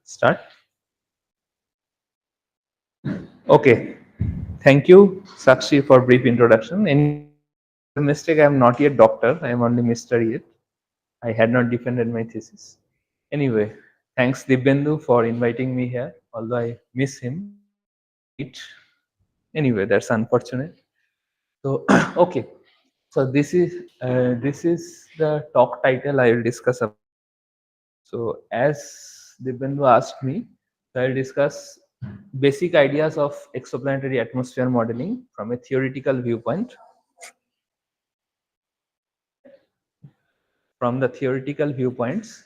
Start. Okay. Thank you, Sakshi, for brief introduction. Any mistake, I am not yet doctor. I am only Mr. yet. I had not defended my thesis. Anyway, thanks Dibyendu for inviting me here. Although I miss him. It anyway, that's unfortunate. So okay. So this is the talk title I will discuss. So as Dibyendu asked me, so I'll discuss basic ideas of exoplanetary atmosphere modeling from a theoretical viewpoint. From the theoretical viewpoints,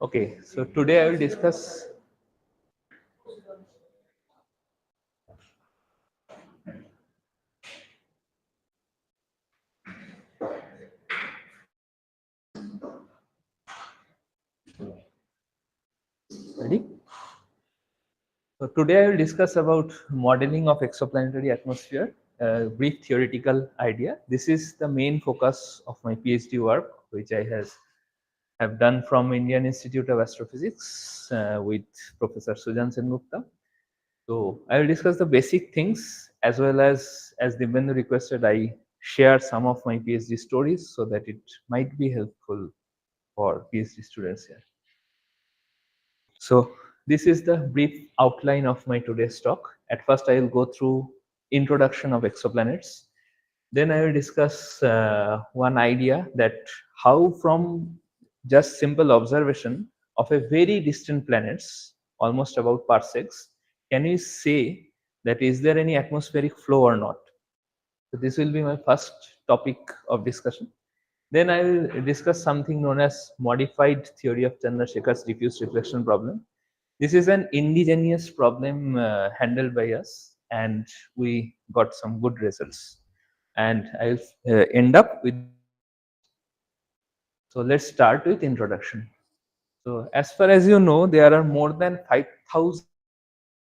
okay. So today I will discuss. Ready? So today I will discuss about modeling of exoplanetary atmosphere, a brief theoretical idea. This is the main focus of my PhD work, which I have done from Indian Institute of Astrophysics with Professor Sujan Sengupta. So I will discuss the basic things as well as Dibyendu requested, I share some of my PhD stories so that it might be helpful for PhD students here. So this is the brief outline of my today's talk. At first, I will go through introduction of exoplanets. Then I will discuss one idea that how from just simple observation of a very distant planets, almost about parsecs, can we say that is there any atmospheric flow or not? So this will be my first topic of discussion. Then I will discuss something known as modified theory of Chandrasekhar's diffuse reflection problem. This is an indigenous problem handled by us, and we got some good results. And I'll end up with. So let's start with introduction. So as far as you know, there are more than 5,000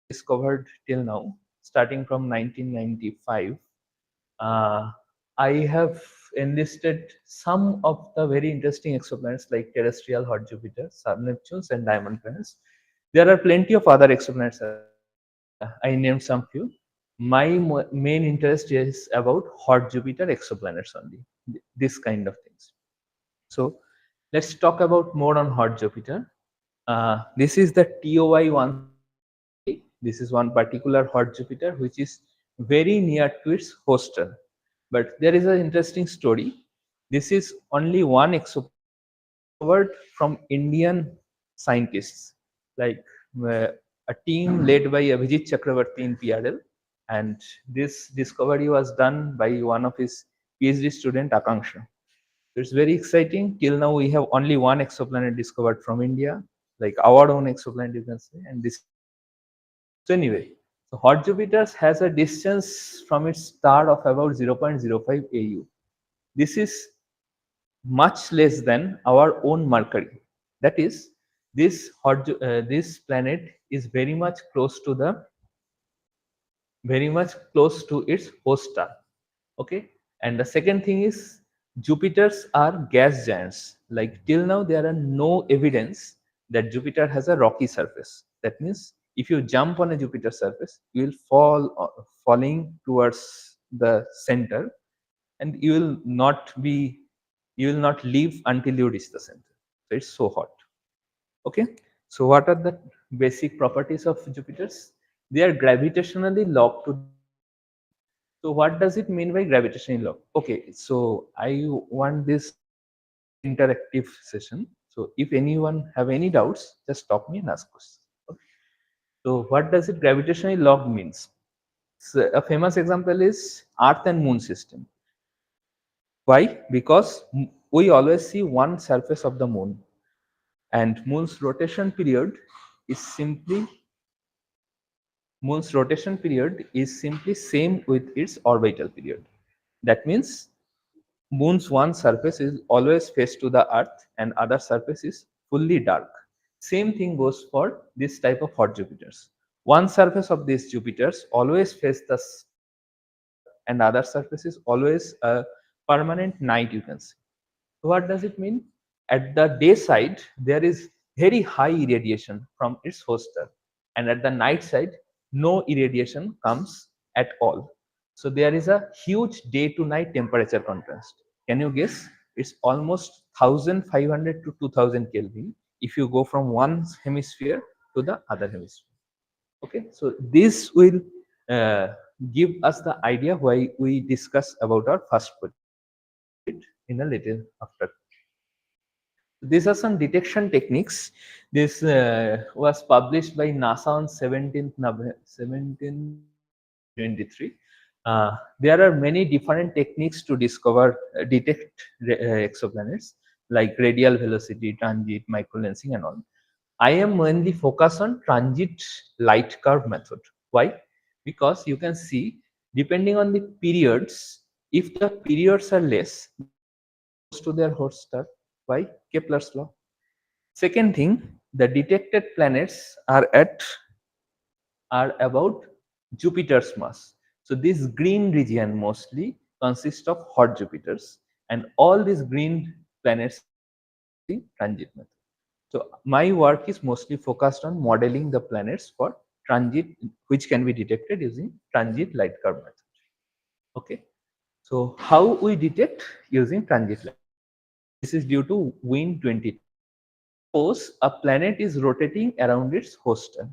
discovered till now, starting from 1995. Uh, I have enlisted some of the very interesting exoplanets like terrestrial hot Jupiter, Sub-Neptunes, and diamond planets. There are plenty of other exoplanets. I named some few. My main interest is about hot Jupiter exoplanets only, this kind of things. So let's talk about more on hot Jupiter. This is the TOI 1. This is one particular hot Jupiter which is very near to its host star. But there is an interesting story. This is only one exoplanet discovered from Indian scientists, like uh, a team led by Abhijit Chakravarti in PRL. And this discovery was done by one of his PhD student, Akanksha. It's very exciting. Till now, we have only one exoplanet discovered from India, like our own exoplanet, you can say. And this. So anyway, so hot Jupiter has a distance from its star of about 0.05 AU. This is much less than our own Mercury. That is, this planet is very much close to its host star. Okay, and the second thing is Jupiters are gas giants. Like till now, there are no evidence that Jupiter has a rocky surface. That means if you jump on a Jupiter surface, you will falling towards the center, and you will not leave until you reach the center. So it's so hot. Okay, so what are the basic properties of Jupiters? They are gravitationally locked to. So what does it mean by gravitational lock? Okay, so I want this interactive session. So if anyone have any doubts, just stop me and ask questions. Okay. So what does it gravitationally locked means? So a famous example is Earth and Moon system. Why? Because we always see one surface of the moon, and moon's rotation period is simply same with its orbital period. That means Moon's one surface is always face to the earth and other surface is fully dark. Same thing goes for this type of hot Jupiters. One surface of these Jupiters always face the and other surface is always a permanent night, you can see. What does it mean? At the day side, there is very high irradiation from its host star, and at the night side, no irradiation comes at all. So there is a huge day to night temperature contrast. Can you guess? It's almost 1500 to 2000 Kelvin if you go from one hemisphere to the other hemisphere. Okay, so this will uh, give us the idea why we discuss about our first project in a little after. These are some detection techniques. This was published by NASA on 17th November 1723. There are many different techniques to discover detect exoplanets like radial velocity, transit, microlensing, and all. I am mainly focused on transit light curve method. Why? Because you can see, depending on the periods, if the periods are less, close to their host star. Why? Kepler's law. Second thing, the detected planets are about Jupiter's mass. So this green region mostly consists of hot Jupiters, and all these green planets the transit method. So my work is mostly focused on modeling the planets for transit, which can be detected using transit light curve method. Okay. So how we detect using transit light? This is due to WIN 20. Suppose a planet is rotating around its host star.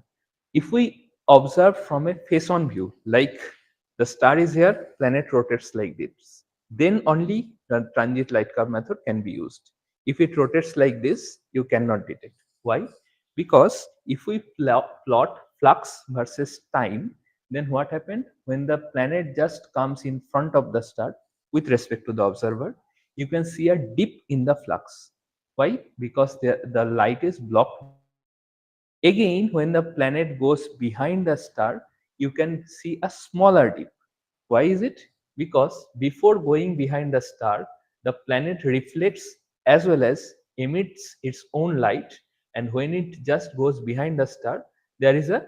If we observe from a face-on view, like the star is here, planet rotates like this, then only the transit light curve method can be used. If it rotates like this, you cannot detect. Why? Because if we plot flux versus time, then what happened? When the planet just comes in front of the star with respect to the observer, you can see a dip in the flux. Why? Because the light is blocked. Again, when the planet goes behind the star, you can see a smaller dip. Why is it? Because before going behind the star, the planet reflects as well as emits its own light, and when it just goes behind the star, there is a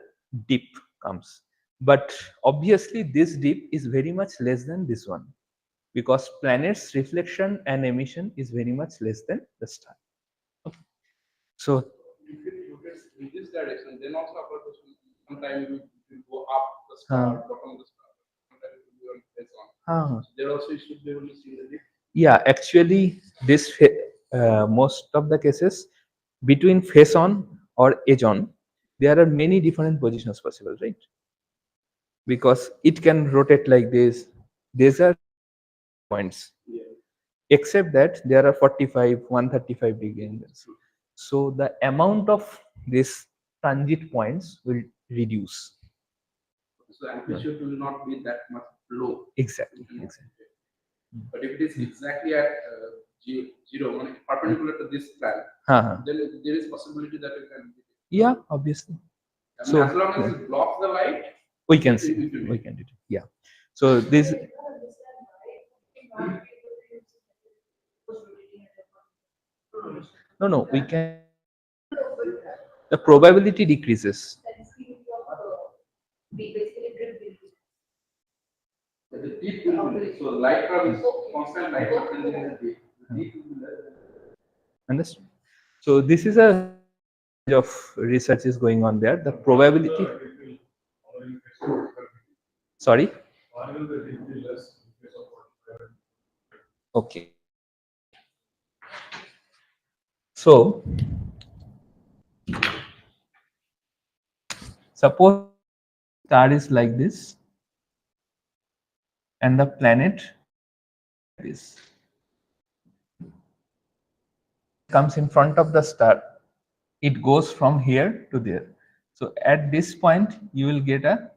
dip comes. But obviously, this dip is very much less than this one because planet's reflection and emission is very much less than the star. Okay. So If it rotates in this direction, then also upper question, sometimes it will go up the star, bottom of the star, sometimes it will be on face on. So there also you should be able to see the dip. yeah, actually, most of the cases between face on or edge on, there are many different positions possible, right? Because it can rotate like this. These are points, Yeah. except that there are 45, 135-degree angles. So the amount of this transit points will reduce. So amplitude will not be that much low. Exactly, Mhm. exactly. But if it is exactly at zero, perpendicular to this plan, Uh-huh. then there is possibility that you can. Yeah, obviously. I mean, So as long as yeah, it blocks the light, we can see, it will we be. can do it. Yeah. So this, no, no, we can. The probability decreases. The deep will be less. So light curve is constant light curve, and then the deep. The deep will be less. Understand? So this is a of research is going on there. The probability. Sorry. Okay. So suppose star is like this and the planet is comes in front of the star. It goes from here to there. So at this point, you will get a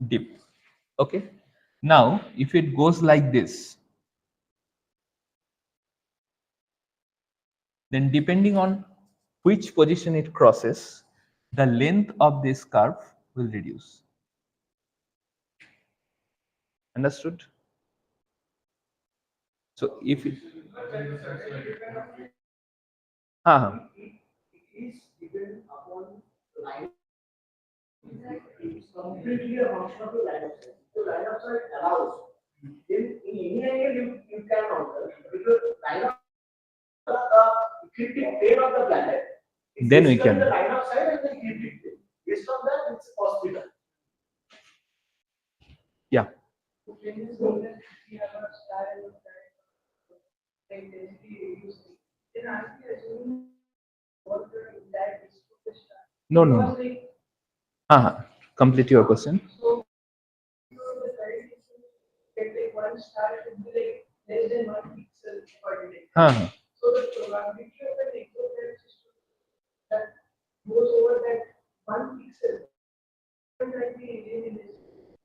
dip. Okay. Now, if it goes like this, then depending on which position it crosses, the length of this curve will reduce. Understood? So if it, uh, It's completely a function of the line of sight. The line of sight allows. In any angle you can observe because line of the ecliptic plane of the planet is then we basically can. the line of sight and the ecliptic plane. Based on that, it's hospital. Yeah. No, no, no. Complete your question. Uh-huh.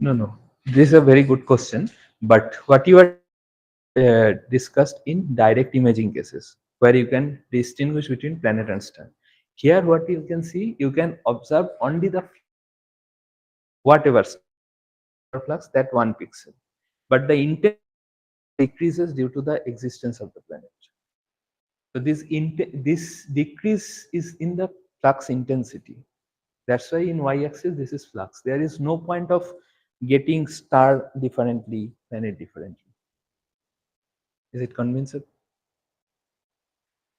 No, no. This is a very good question. But what you are discussed in direct imaging cases, where you can distinguish between planet and star. Here, what you can see, you can observe only the whatever flux that 1 pixel, but the intensity decreases due to the existence of the planet. So this decrease is in the flux intensity. That's why in y-axis this is flux. There is no point of getting star differently, planet differently. Is it convincing?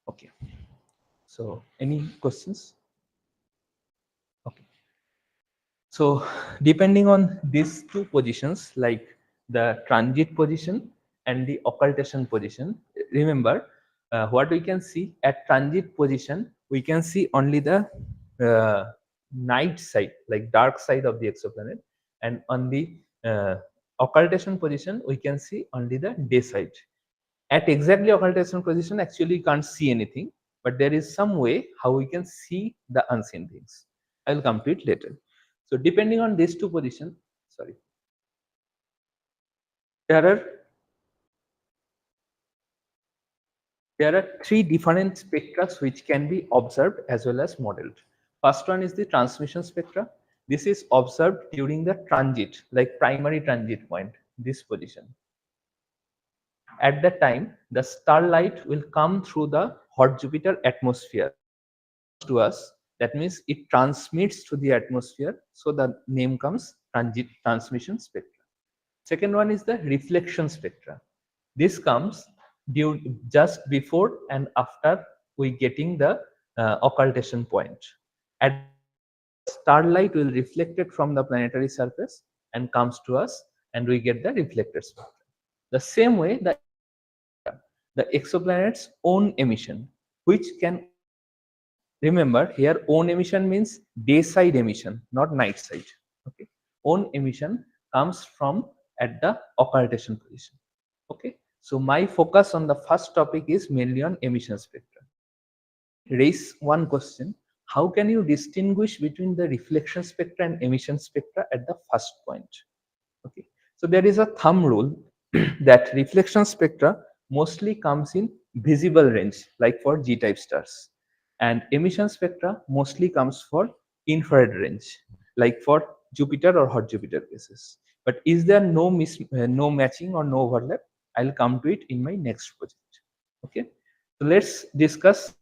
Okay. So any questions? Okay. So depending on these two positions, like the transit position and the occultation position, remember what we can see at transit position, we can see only the night side, like dark side of the exoplanet, and on the occultation position, we can see only the day side. At exactly occultation position, actually you can't see anything, but there is some way how we can see the unseen things. I will come to it later. So depending on these two positions, sorry, there are there are three different spectra which can be observed as well as modeled. First one is the transmission spectra. This is observed during the transit, like primary transit point, this position. At that time, the starlight will come through the hot Jupiter atmosphere to us. That means it transmits to the atmosphere. So the name comes transmission spectra. Second one is the reflection spectra. This comes just before and after we getting the occultation point. At starlight will reflect it from the planetary surface and comes to us, and we get the reflected spectra. The same way, the exoplanet's own emission, which can, remember here, own emission means day side emission, not night side. Okay, own emission comes from at the occultation position. Okay, so my focus on the first topic is mainly on emission spectra. Raise one question: how can you distinguish between the reflection spectra and emission spectra at the first point? Okay, so there is a thumb rule that reflection spectra mostly comes in visible range, like for G-type stars, and emission spectra mostly comes for infrared range, like for Jupiter or hot Jupiter cases. But is there no matching or no overlap? I'll come to it in my next project. Okay, so let's discuss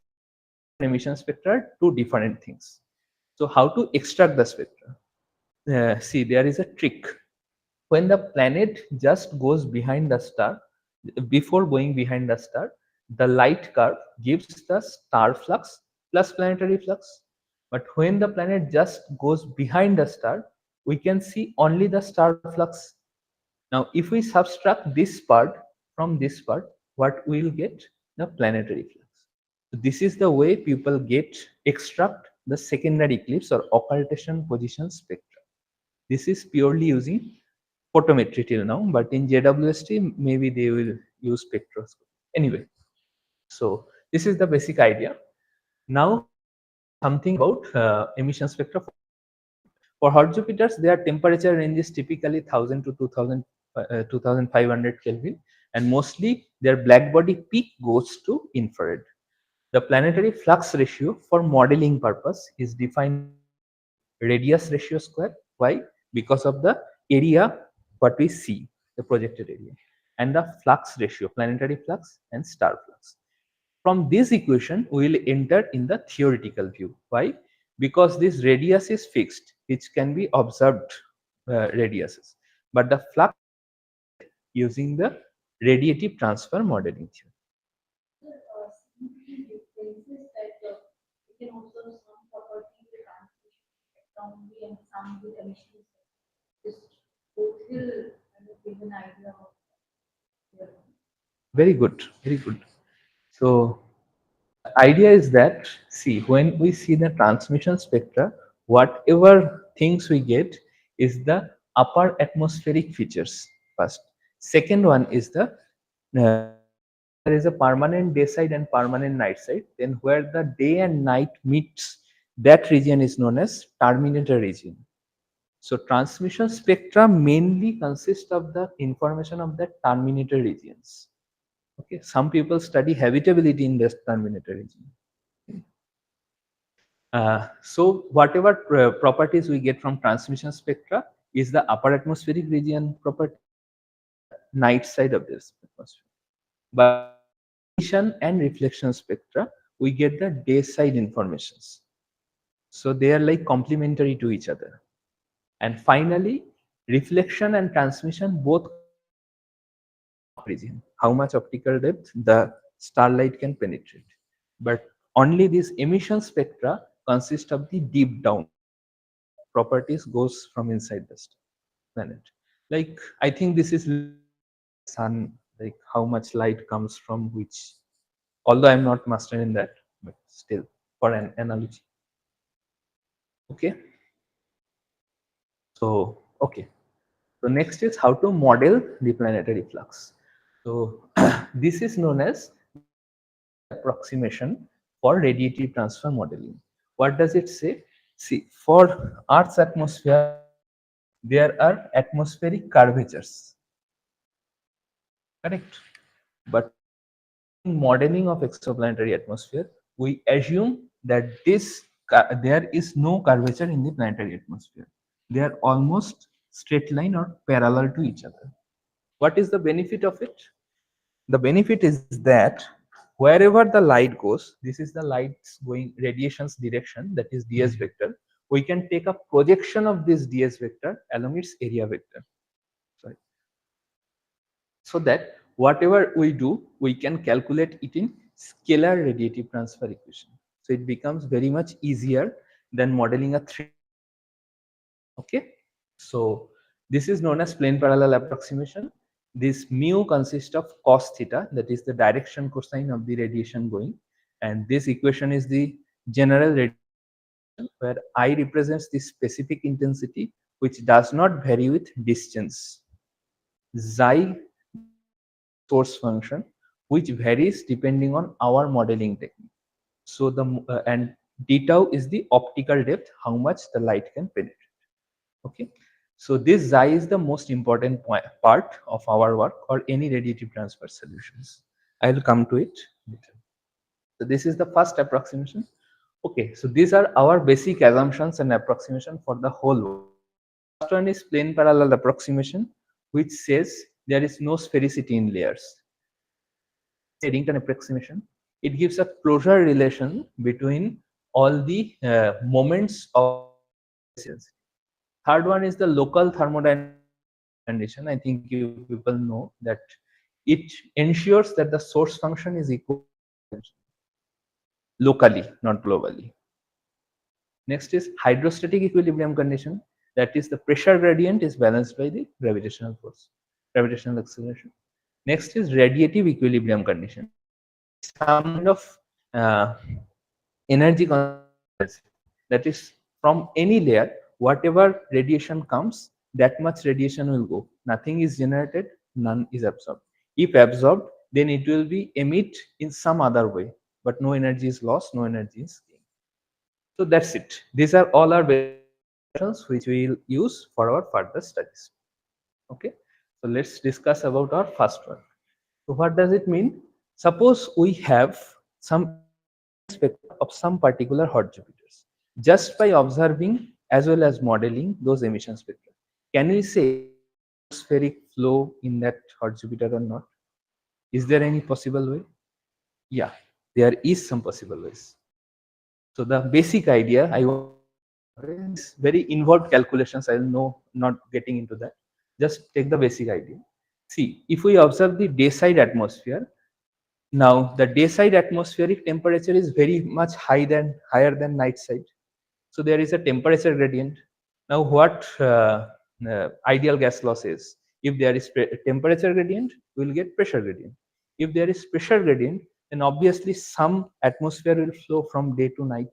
emission spectra, two different things. So how to extract the spectra? See, there is a trick. When the planet just goes behind the star, before going behind the star, the light curve gives the star flux plus planetary flux. But when the planet just goes behind the star, we can see only the star flux. Now, if we subtract this part from this part, what we'll get? The planetary flux. So this is the way people extract the secondary eclipse or occultation position spectra. This is purely using photometry till now, but in JWST maybe they will use spectroscopy. Anyway, so this is the basic idea. Now something about emission spectra. For hot Jupiters, their temperature range is typically 1000 to 2500 Kelvin, and mostly their black body peak goes to infrared. The planetary flux ratio for modeling purpose is defined radius ratio square. Why? Because of the area what we see, the projected area. and the flux ratio, planetary flux and star flux. From this equation, we will enter in the theoretical view. Why? Because this radius is fixed, which can be observed radiuses, but the flux using the radiative transfer modeling theory. Significant differences that we can observe some properties the transmission spectrum and some with emissions. Just both will kind of give an idea of their Very good, very good. So idea is that, see, when we see the transmission spectra, whatever things we get is the upper atmospheric features first. Second one is the there is a permanent day side and permanent night side. Then where the day and night meets, that region is known as terminator region. So transmission spectra mainly consist of the information of the terminator regions. Okay, some people study habitability in this terminator region. So whatever properties we get from transmission spectra is the upper atmospheric region property, night side of this atmosphere. But emission and reflection spectra, we get the day side informations. So they are like complementary to each other. And finally, reflection and transmission both region, how much optical depth the starlight can penetrate. But only this emission spectra consist of the deep down properties goes from inside the planet. Like I think this is sun, like how much light comes from which. Although I'm not master in that, but still for an analogy. Okay. So okay. So next is how to model the planetary flux. So this is known as approximation for radiative transfer modeling. What does it say? See, for Earth's atmosphere, there are atmospheric curvatures, correct? But in modeling of exoplanetary atmosphere, we assume that there is no curvature in the planetary atmosphere. They are almost straight line or parallel to each other. What is the benefit of it? The benefit is that wherever the light goes, this is the light's going radiation's direction, that is ds vector. We can take a projection of this ds vector along its area vector. Sorry. So that whatever we do, we can calculate it in scalar radiative transfer equation. So it becomes very much easier than modeling a 3. Okay. So this is known as plane parallel approximation. This mu consists of cos theta, that is the direction cosine of the radiation going, and this equation is the general radiation where I represents the specific intensity which does not vary with distance. Xi source function which varies depending on our modeling technique. So the and d tau is the optical depth, how much the light can penetrate. Okay. So this Xi is the most important part of our work or any radiative transfer solutions. I will come to it later. So this is the first approximation. Okay, so these are our basic assumptions and approximation for the whole work. First one is plane parallel approximation, which says there is no sphericity in layers. Eddington approximation, it gives a closure relation between all the moments of cells. Third one is the local thermodynamic condition. I think you people know that it ensures that the source function is equal locally, not globally. Next is hydrostatic equilibrium condition. That is the pressure gradient is balanced by the gravitational force, gravitational acceleration. Next is radiative equilibrium condition. Some kind of energy that is from any layer, whatever radiation comes, that much radiation will go. Nothing is generated, none is absorbed. If absorbed, then it will be emit in some other way, but no energy is lost, no energy is gained. So that's it. These are all our questions which we will use for our further studies. Okay, so let's discuss about our first one. So what does it mean? Suppose we have some spectra of some particular hot Jupiters. Just by observing as well as modeling those emission spectra, can we say atmospheric flow in that hot Jupiter or not? Is there any possible way? Yeah, there is some possible ways. So the basic idea I want is very involved calculations. I'll know not getting into that. Just take the basic idea. See, if we observe the day side atmosphere, now the day side atmospheric temperature is very much higher than night side. So there is a temperature gradient. Now what ideal gas law says? If there is temperature gradient, we will get pressure gradient. If there is pressure gradient, then obviously some atmosphere will flow from day to night.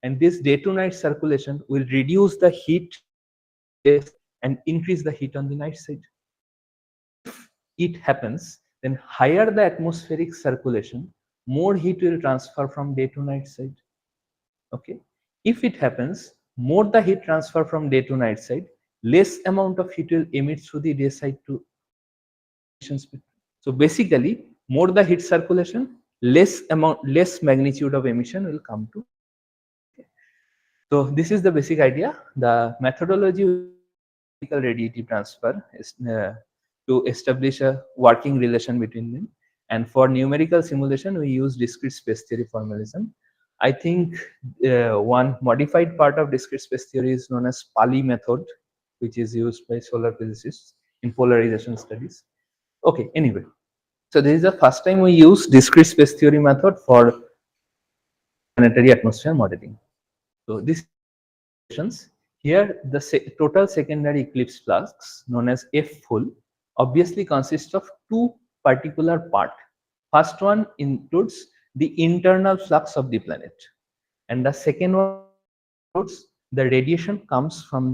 And this day to night circulation will reduce the heat and increase the heat on the night side. If it happens, then higher the atmospheric circulation, more heat will transfer from day to night side. Okay. If it happens, more the heat transfer from day to night side, less amount of heat will emit through the day side to emission spectrum. So basically, more the heat circulation, less magnitude of emission will come to. So this is the basic idea. The methodology radiative transfer is to establish a working relation between them. And for numerical simulation, we use discrete space theory formalism. I think one modified part of discrete space theory is known as Pauli method, which is used by solar physicists in polarization studies. Okay, anyway. So this is the first time we use discrete space theory method for planetary atmosphere modeling. So this here the total secondary eclipse flux known as F full obviously consists of two particular parts. First one includes the internal flux of the planet, and the second one includes the radiation comes from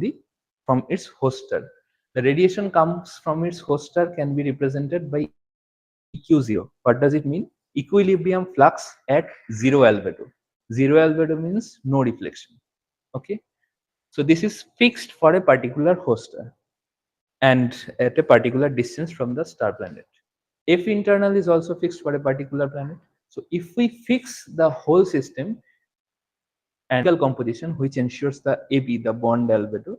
its host star. The radiation comes from its host star can be represented by EQ0. What does it mean? Equilibrium flux at zero albedo. Zero albedo means no reflection. Okay. So this is fixed for a particular host star and at a particular distance from the star planet. F internal is also fixed for a particular planet. So if we fix the whole system and composition which ensures the AB, the bond albedo,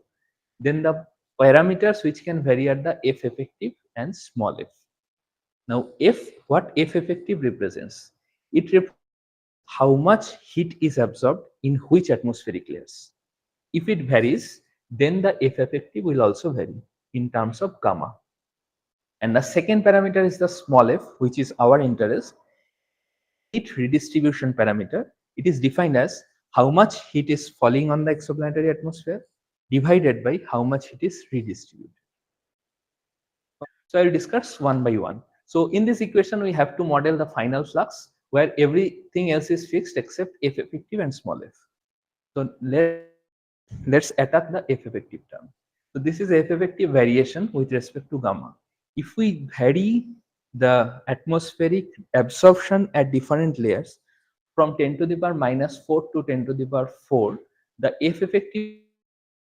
then the parameters which can vary are the F effective and small f. Now what F effective represents? It represents how much heat is absorbed in which atmospheric layers. If it varies, then the F effective will also vary in terms of gamma. And the second parameter is the small f, which is our interest. Heat redistribution parameter. It is defined as how much heat is falling on the exoplanetary atmosphere divided by how much heat is redistributed. So I will discuss one by one. So in this equation, we have to model the final flux where everything else is fixed except F effective and small f. So let's attack the F effective term. So this is F effective variation with respect to gamma. If we vary the atmospheric absorption at different layers from 10 to the power minus 4 to 10 to the power 4, the F effective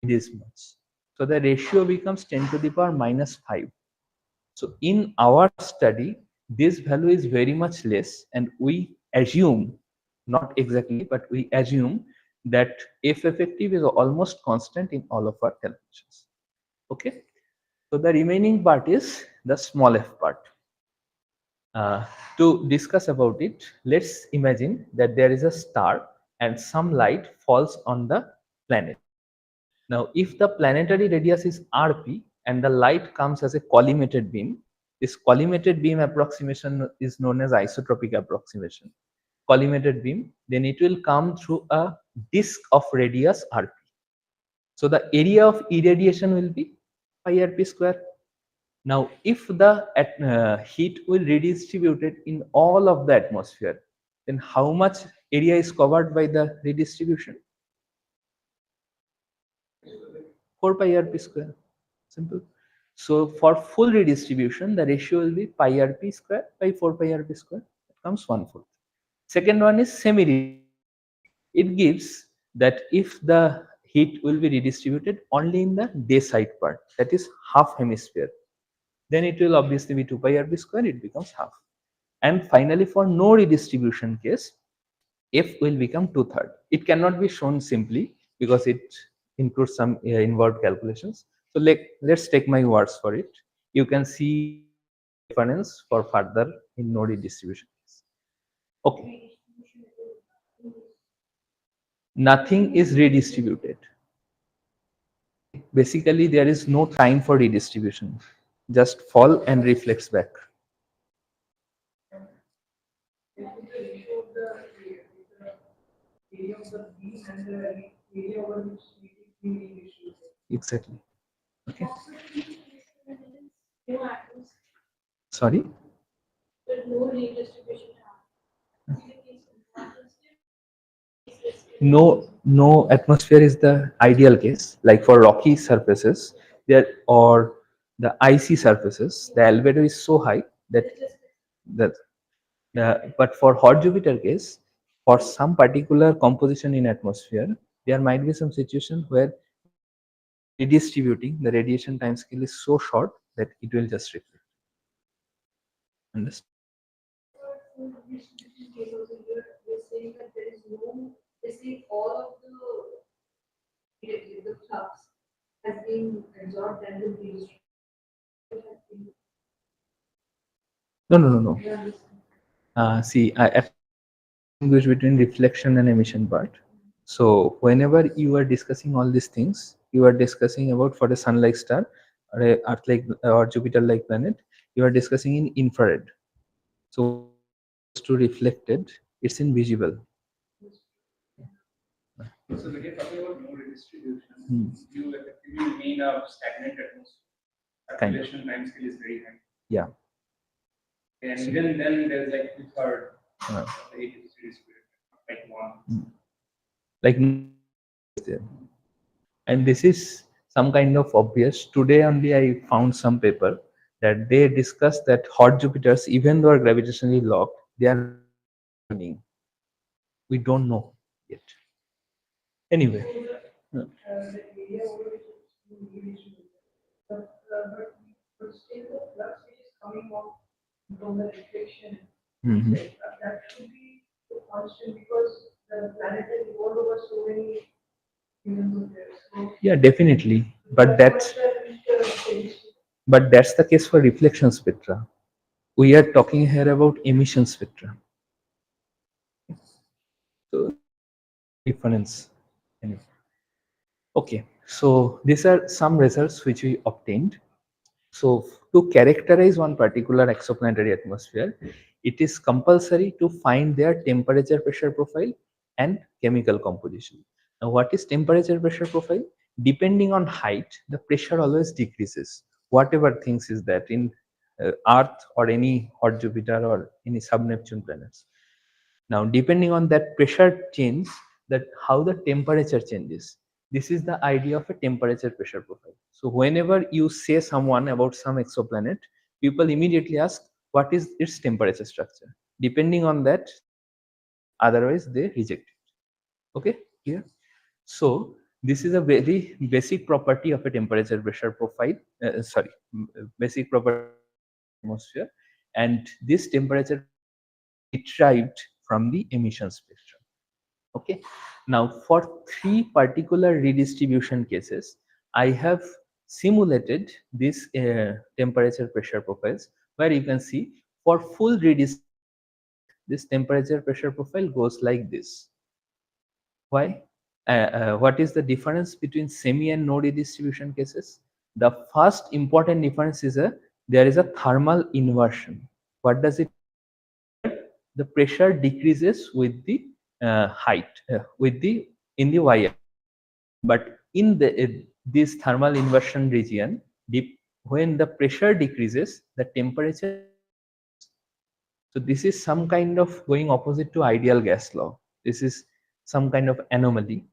is this much. So the ratio becomes 10 to the power minus 5. So in our study, this value is very much less, and we assume, not exactly, but we assume that F effective is almost constant in all of our calculations. Okay. So the remaining part is the small f part. To discuss about it, let's imagine that there is a star and some light falls on the planet. Now, if the planetary radius is Rp and the light comes as a collimated beam, this collimated beam approximation is known as isotropic approximation. Collimated beam, then it will come through a disk of radius Rp. So the area of irradiation will be pi Rp square. Now, if the heat will redistributed in all of the atmosphere, then how much area is covered by the redistribution? 4 pi Rp square. Simple. So for full redistribution, the ratio will be pi Rp square by 4 pi Rp square. It comes 1/4. Second one is semi. It gives that if the heat will be redistributed only in the day side part, that is half hemisphere, then it will obviously be 2 pi Rp square, it becomes half. And finally, for no redistribution case, F will become 2/3. It cannot be shown simply because it includes some involved calculations. So let's take my words for it. You can see difference for further in no redistribution. Okay, nothing is redistributed. Basically, there is no time for redistribution. Just fall and reflects back. Area of the beam and the area over which it is being redistributed. Exactly. Okay. No atoms, Sorry. but no redistribution. No atmosphere is the ideal case. Like for rocky surfaces, there or the icy surfaces, the albedo is so high that that but for hot Jupiter case, for some particular composition in atmosphere, there might be some situation where redistributing the radiation time scale is so short that it will just reflect. Understand? You're saying that there is no, basically all of the flux has been absorbed and the redistributed has been. No. See, I distinguish between reflection and emission part. So whenever you are discussing all these things, you are discussing about for a sun-like star or a Earth-like or Jupiter-like planet, you are discussing in infrared. So to reflected, it's invisible. So when you're talking about no redistribution, Hmm. you effectively mean a stagnant atmosphere. Kind of. Circulation time scale is very high. Yeah. And even then, there's like two-thirds Uh, of the area is redistributed, like one. like there. And this is some kind of obvious. Today only I found some paper that they discuss that hot Jupiters, even though are gravitationally locked, they are burning. We don't know yet. Anyway. The area over which it is being redistributed. But still the flux which is coming out from the reflection, Mhm. that should be constant because the planet has evolved over so many millions of years. So Yeah, definitely. But that's the case for reflection spectra. We are talking here about emission spectra. So difference. Anyway. Okay, so these are some results which we obtained. So to characterize one particular exoplanetary atmosphere, it is compulsory to find their temperature pressure profile and chemical composition. Now what is temperature pressure profile? Depending on height, the pressure always decreases. Whatever things is that in Earth or any hot Jupiter or any sub-Neptune planets. Now, depending on that pressure change, that how the temperature changes. This is the idea of a temperature pressure profile. So whenever you say someone about some exoplanet, people immediately ask what is its temperature structure. Depending on that, otherwise they reject it. Okay, here. So this is a very basic property of a temperature pressure profile. Basic property of atmosphere, and this temperature derived from the emission spectrum. Okay, now for three particular redistribution cases, I have simulated this temperature pressure profiles where you can see for full redistribution, this temperature pressure profile goes like this. Why? What is the difference between semi and no redistribution cases? The first important difference is there is a thermal inversion. What does it? The pressure decreases with the height with the in the y, but in the this thermal inversion region, when the pressure decreases, the temperature. So this is some kind of going opposite to ideal gas law. This is some kind of anomaly.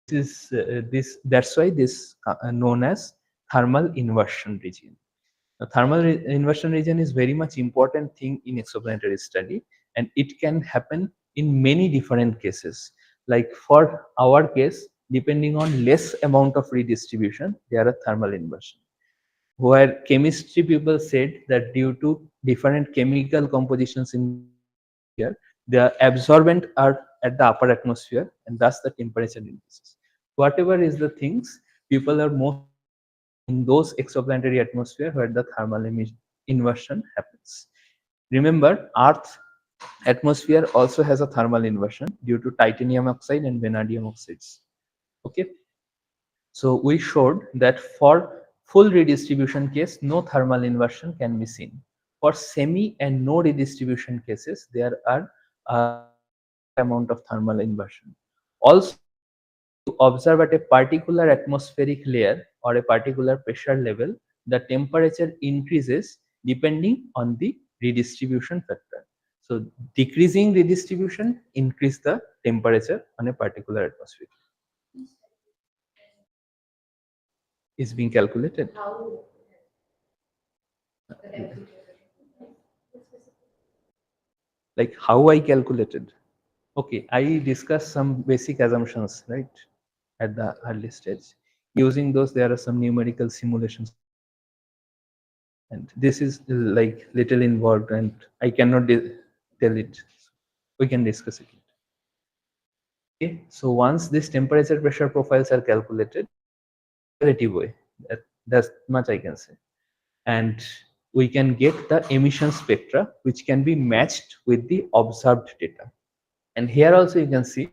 This is that's why this known as thermal inversion region. The thermal inversion region is very much important thing in exoplanetary study, and it can happen in many different cases. Like for our case, depending on less amount of redistribution, there are thermal inversion. Where chemistry people said that due to different chemical compositions in here, the absorbent are at the upper atmosphere, and thus the temperature increases. Whatever is the things people are most in those exoplanetary atmosphere where the thermal inversion happens. Remember, Earth atmosphere also has a thermal inversion due to titanium oxide and vanadium oxides. Okay, so we showed that for full redistribution case, no thermal inversion can be seen. For semi and no redistribution cases, there are a amount of thermal inversion. Also, to observe at a particular atmospheric layer or a particular pressure level, the temperature increases depending on the redistribution factor. So decreasing redistribution increase the temperature on a particular atmosphere. Is being calculated. How the temperature. Like how I calculated. Okay, I discussed some basic assumptions, right, at the early stage. Using those, there are some numerical simulations, and this is like little involved, and I cannot tell it. We can discuss it. Okay, so once these temperature pressure profiles are calculated, relative way, that's much I can say, and we can get the emission spectra, which can be matched with the observed data. And here also you can see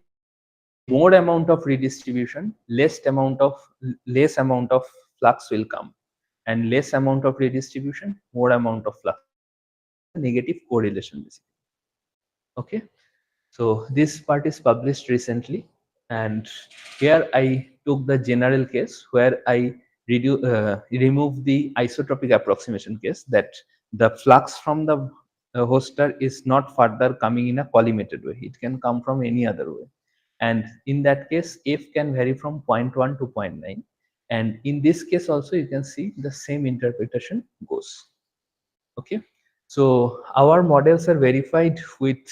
more amount of redistribution, less amount of flux will come, and less amount of redistribution, more amount of flux. Negative correlation basically. Okay, so this part is published recently, and here I took the general case where I remove the isotropic approximation case, that the flux from the host star is not further coming in a collimated way. It can come from any other way. And in that case, f can vary from 0.1 to 0.9. And in this case also, you can see the same interpretation goes. Okay, so our models are verified with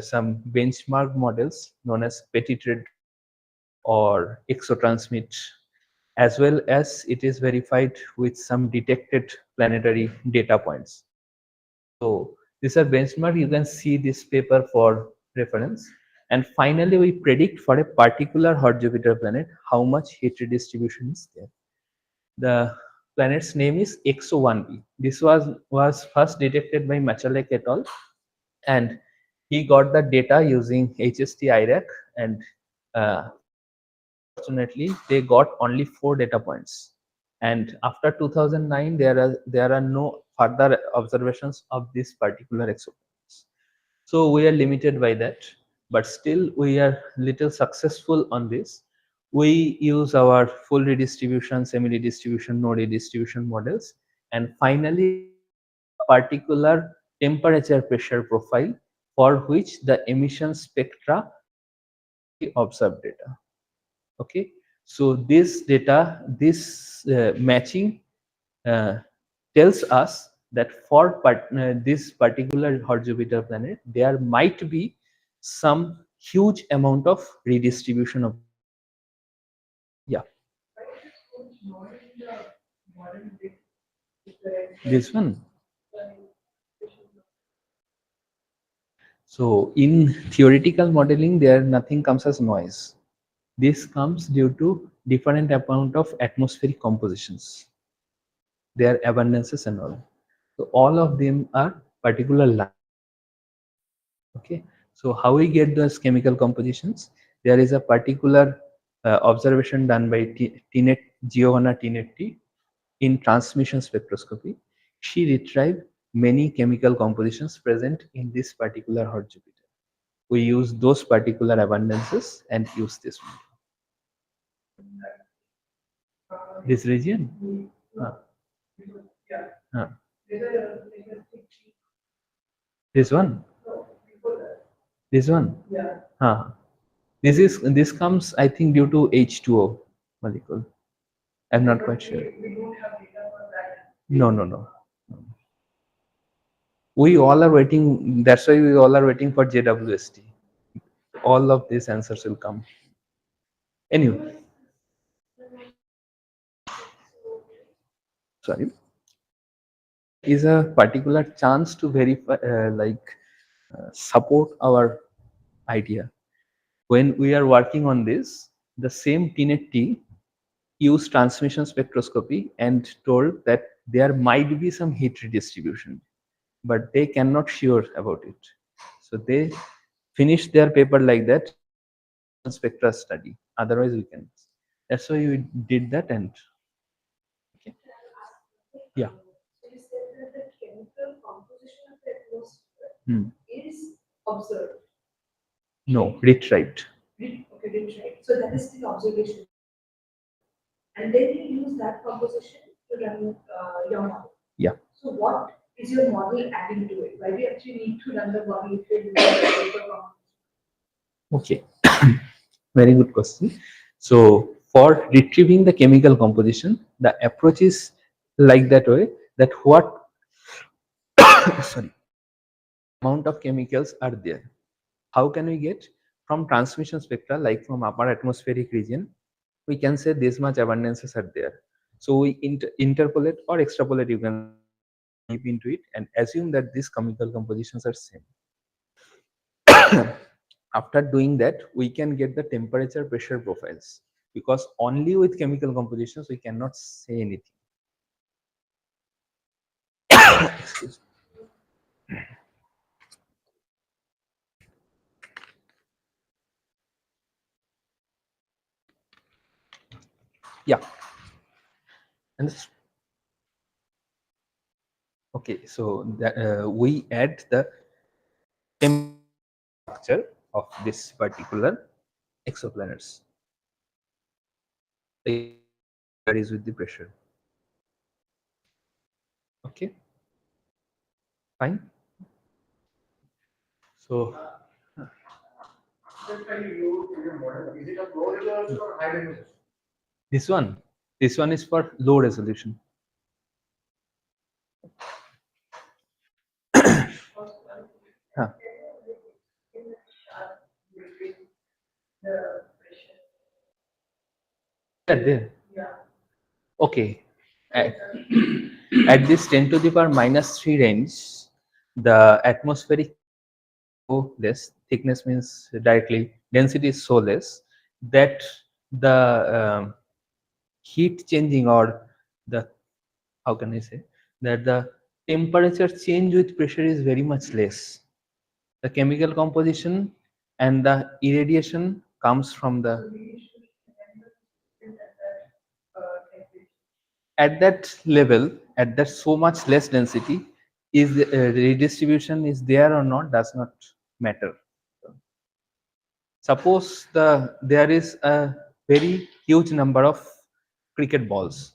some benchmark models known as Petit-Red or Exotransmit, as well as it is verified with some detected planetary data points. So these are benchmark. You can see this paper for reference. And finally, we predict for a particular hot Jupiter planet how much heat redistribution is there. The planet's name is XO1b. This was first detected by Machalek et al. And he got the data using HST IRAC, and fortunately they got only 4 data points. And after 2009, there are no further observations of this particular exoplanet. So we are limited by that, but still we are little successful on this. We use our full redistribution, semi redistribution, no redistribution models, and finally particular temperature pressure profile for which the emission spectra observed data. Okay, so this data, this matching tells us that for this particular hot Jupiter planet, there might be some huge amount of redistribution of. Yeah, this one. So in theoretical modeling, there nothing comes as noise. This comes due to different amount of atmospheric compositions, their abundances and all. So all of them are particular lines. Okay, so how we get those chemical compositions? There is a particular observation done by Giovanna Tinetti in transmission spectroscopy. She retrieved many chemical compositions present in this particular hot Jupiter. We use those particular abundances and use this one. This region? This one? This one? This comes, I think, due to H2O molecule. I'm not quite sure. No. We all are waiting. That's why we all are waiting for JWST. All of these answers will come. Anyway, sorry, is a particular chance to verify, support our idea. When we are working on this, the same Tinetti used transmission spectroscopy and told that there might be some heat redistribution, but they cannot sure about it. So they finished their paper like that, spectra study. Otherwise, we can. That's why we did that. And okay. Yeah. So you said that the chemical composition of the atmosphere Hmm. is observed. No, retrieved. Okay, right. So that is the observation. And then you use that composition to run your model. Yeah. So what is your model adding to it? Why do you actually need to run the model if you're using the paper composition? Okay. Very good question. So for retrieving the chemical composition, the approach is like that way, that what sorry, amount of chemicals are there. How can we get from transmission spectra, like from upper atmospheric region, we can say this much abundances are there. So we interpolate or extrapolate, you can deep into it and assume that these chemical compositions are same. After doing that, we can get the temperature pressure profiles, because only with chemical compositions we cannot say anything. Excuse me. Yeah. And okay, so we add the structure of this particular exoplanets. It varies with the pressure. Okay, fine. So Just when you use your model, is it a low resolution or high resolution? this one is for low resolution. Huh. There. Okay. At, at this 10 to the power minus 3 range, the atmospheric so less, thickness means directly, density is so less that the heat changing, or the, how can I say, that the temperature change with pressure is very much less. The chemical composition and the irradiation comes from the, at that level, at that so much less density, is redistribution is there or not does not matter. Suppose there is a very huge number of cricket balls.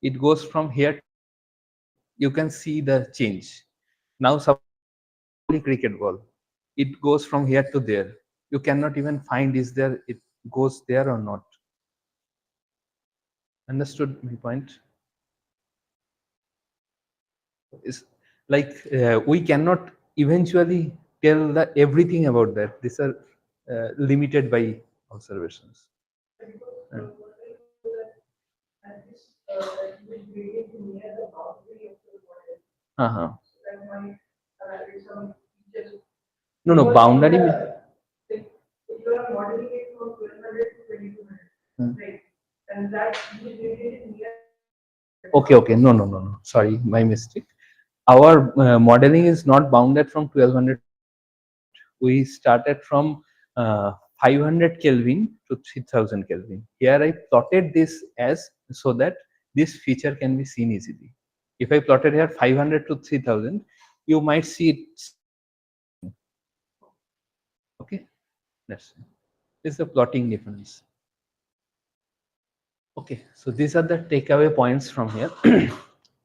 It goes from here, you can see the change. Now suppose cricket ball, it goes from here to there. You cannot even find is there, it goes there or not. Understood my point? Is like we cannot eventually tell the everything about that. These are limited by observations. Uh-huh. No, no, boundary. If you are modeling it from 1200 to 2200, right? And that is near. Okay, okay. No, no, no, no. Sorry, my mistake. Our modeling is not bounded from 1200. We started from 500 Kelvin to 3000 Kelvin. Here I plotted this as so that this feature can be seen easily. If I plotted here 500 to 3000, you might see it. Okay, that's it. This is the plotting difference. Okay, so these are the takeaway points from here.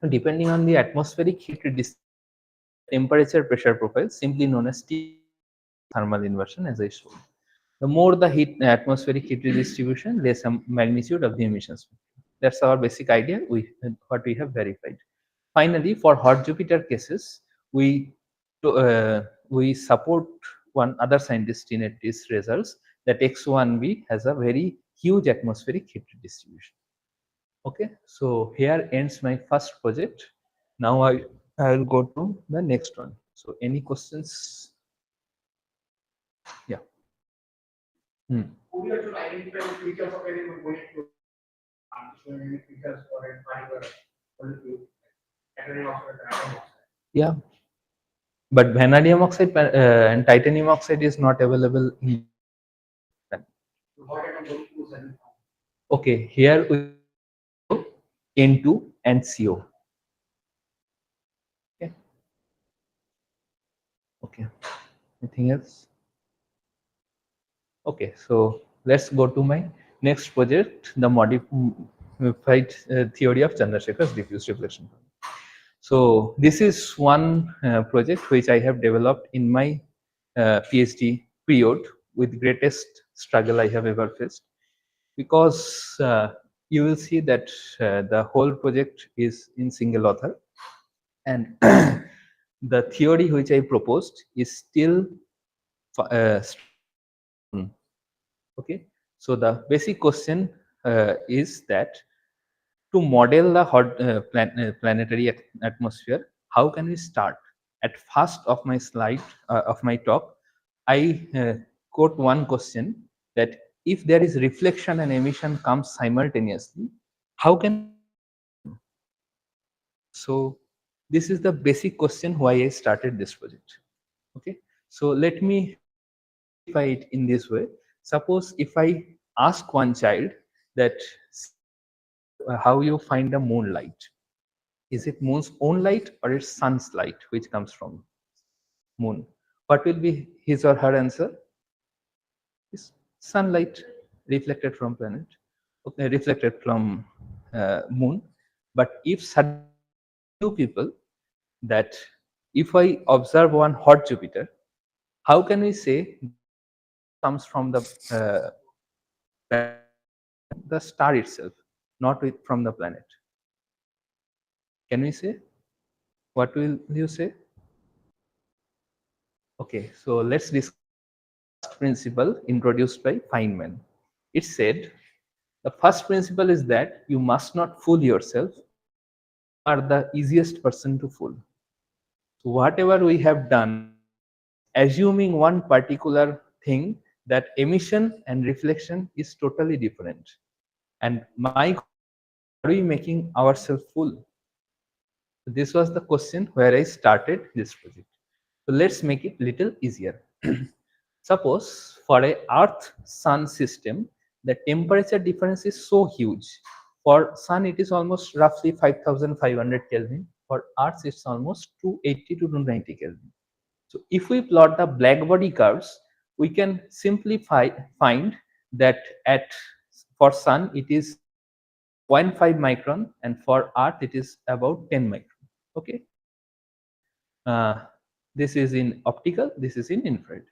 Depending on the atmospheric heat temperature pressure profile, simply known as thermal inversion, as I showed. The more the heat atmospheric heat distribution, less magnitude of the emissions. That's our basic idea. What we have verified. Finally, for hot Jupiter cases, we support one other scientist in its results that X1b has a very huge atmospheric heat distribution. Okay, so here ends my first project. Now I will go to the next one. So any questions? Yeah. Who you have to identify the features of any going to transition features for a fiber molecule, titanium oxide, titanium oxide. Yeah, but vanadium oxide and titanium oxide is not available in. So what kind of molecules have you found? Okay, here we N2 and CO. Okay. Okay. Anything else? Okay, so let's go to my next project, the modified theory of Chandrasekhar's diffuse reflection. So this is one project which I have developed in my PhD period with greatest struggle I have ever faced, because you will see that the whole project is in single author, and the theory which I proposed is still uh, okay. So the basic question is that to model the hot planetary atmosphere, how can we start? At first of my slide of my talk, I quote one question that if there is reflection and emission comes simultaneously, how can. So this is the basic question why I started this project. Okay, so let me simplify it in this way. Suppose if I ask one child that how you find the moonlight, is it moon's own light or it's sun's light which comes from moon? What will be his or her answer? Is sunlight reflected from planet, okay, reflected from moon. But if suddenly two people that if I observe one hot Jupiter, how can we say comes from the star itself, not from the planet? Can we say? What will you say? Okay, so let's discuss principle introduced by Feynman. It said the first principle is that you must not fool yourself. You are the easiest person to fool. So whatever we have done is assuming one particular thing, that emission and reflection is totally different. And my, are we making ourselves fool? So this was the question where I started this project. So let's make it little easier. Suppose for a Earth Sun system, the temperature difference is so huge. For Sun, it is almost roughly 5,500 Kelvin. For Earth, it's almost 280 to 290 Kelvin. So if we plot the black body curves, we can simply find that at for Sun it is 0.5 micron, and for Earth it is about 10 micron. Okay. Uh, this is in optical, this is in infrared.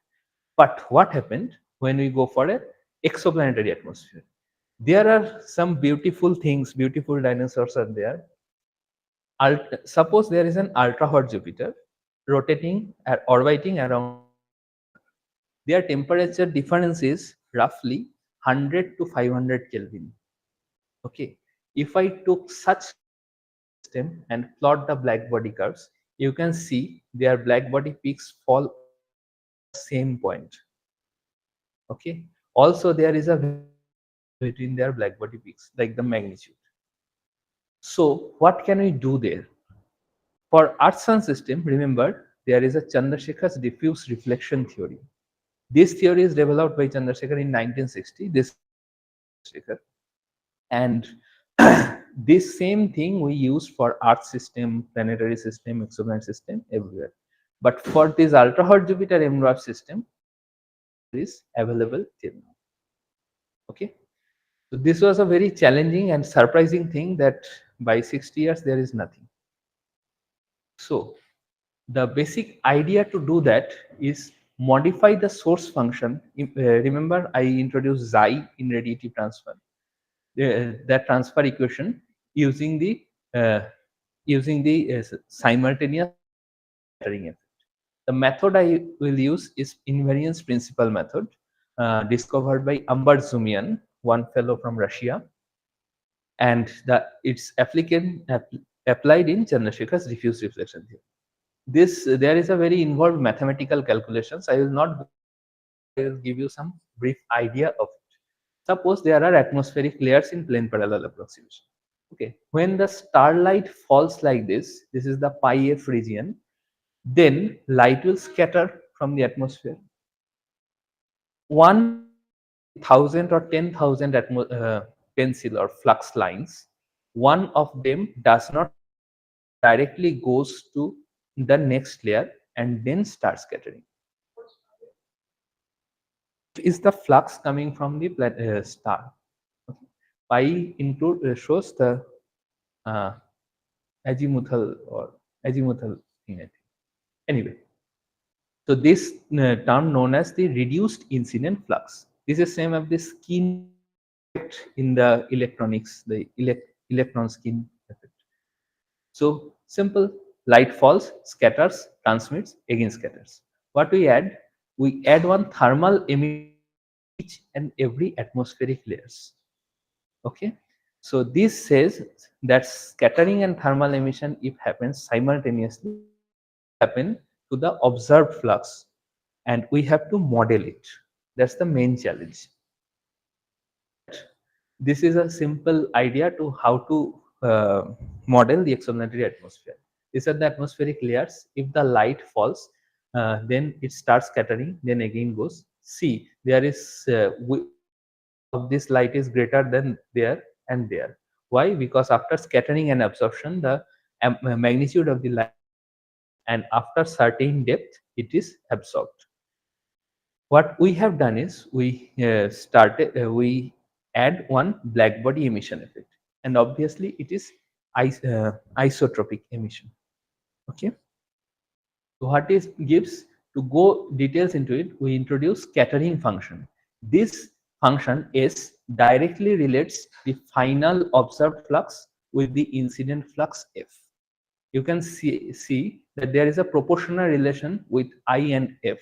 But what happened when we go for a exoplanetary atmosphere? There are some beautiful things, beautiful dinosaurs are there. Suppose there is an ultra hot Jupiter rotating or orbiting around. Their temperature difference is roughly 100 to 500 Kelvin. Okay, if I took such system and plot the black body curves, you can see their black body peaks fall same point. Okay, also there is a between their black body peaks, like the magnitude. So what can we do there? For Earth Sun system, remember there is a Chandrasekhar's diffuse reflection theory. This theory is developed by Chandrasekhar in 1960. And this same thing we use for Earth system, planetary system, exoplanet system, everywhere. But for this ultra hot Jupiter MWAP system, is available till now. Okay, so this was a very challenging and surprising thing that by 60 years there is nothing. So the basic idea to do that is modify the source function. Remember I introduced xi in radiative transfer. That transfer equation using the simultaneous scattering effect. The method I will use is invariance principle method, discovered by Ambarzumian, one fellow from Russia, and its applied in Chandrasekhar's diffuse reflection theory. This there is a very involved mathematical calculations. I will not. I will give you some brief idea of it. Suppose there are atmospheric layers in plane parallel approximation. Okay, when the starlight falls like this is the pi f region, then light will scatter from the atmosphere. One thousand or 10,000 pencil or flux lines, one of them does not directly goes to the next layer and then starts scattering. Is the flux coming from the star. Okay. Pi include shows the uh, azimuthal or azimuthal thing, I think. Anyway, so this term known as the reduced incident flux. This is same as the skin effect in the electronics, the electron skin effect. So simple, light falls, scatters, transmits, again scatters. What we add? We add one thermal emission each and every atmospheric layers. Okay. So this says that scattering and thermal emission, if happens simultaneously, happen to the observed flux, and we have to model it. That's the main challenge. This is a simple idea to how to model the exoplanetary atmosphere. These are the atmospheric layers. If the light falls, then it starts scattering, then again goes. See, there is of this light is greater than there and there. Why? Because after scattering and absorption, the magnitude of the light, and after certain depth, it is absorbed. What we have done is we add one black body emission effect, and obviously it is isotropic emission. Okay. So what is gives, to go details into it, we introduce scattering function. This function S directly relates the final observed flux with the incident flux F. You can see that there is a proportional relation with I and F,